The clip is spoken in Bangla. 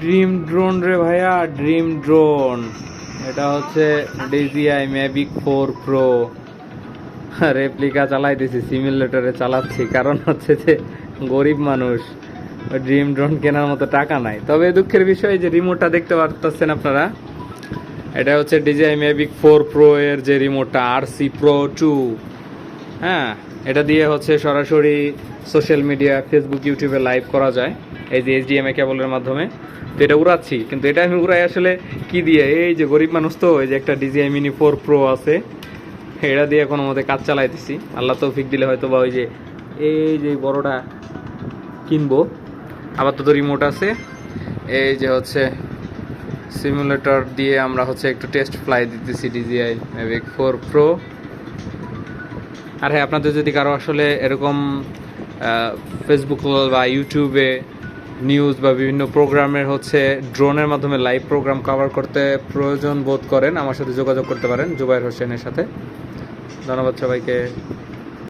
ড্রিম ড্রোন রে ভাইয়া, ড্রিম ড্রোন। এটা হচ্ছে DJI Mavic 4 Pro রেপ্লিকা চালাইতেছি, সিমুলেটরে চালাচ্ছি, কারণ হচ্ছে যে গরিব মানুষ, ড্রিম ড্রোন কেনার মতো টাকা নাই। তবে দুঃখের বিষয় যে রিমোটটা দেখতে পারতেছেন আপনারা, এটা হচ্ছে DJI Mavic 4 Pro এর যে রিমোটটা, RC Pro 2। হ্যাঁ, এটা দিয়ে হচ্ছে সরাসরি সোশ্যাল মিডিয়া, ফেসবুক, ইউটিউবে লাইভ করা যায় এই যে HDMI কেবলের মাধ্যমে। তো এটা উড়াচ্ছি, কিন্তু এটা আমি উড়াই আসলে কি দিয়ে, এই যে গরিব মানুষ তো, এই যে একটা DJI Mini 4 Pro আছে, এটা দিয়ে কোনো মতে কাজ চালাইতেছি। আল্লাহ তৌফিক দিলে হয়তো বা ওই যে এই যে বড়টা কিনবো। আবার তো রিমোট আছে, এই যে হচ্ছে সিমুলেটর দিয়ে আমরা হচ্ছে একটু টেস্ট ফ্লাই দিতেছি DJI Mavic 4 Pro। আর হ্যাঁ, আপনাদের যদি কারো আসলে এরকম ফেসবুক বা ইউটিউবে নিউজ বা বিভিন্ন প্রোগ্রামের হচ্ছে ড্রোনের মাধ্যমে লাইভ প্রোগ্রাম কভার করতে প্রয়োজন বোধ করেন, আমার সাথে যোগাযোগ করতে পারেন জুবায়ের হোসেনের সাথে। ধন্যবাদ সবাইকে।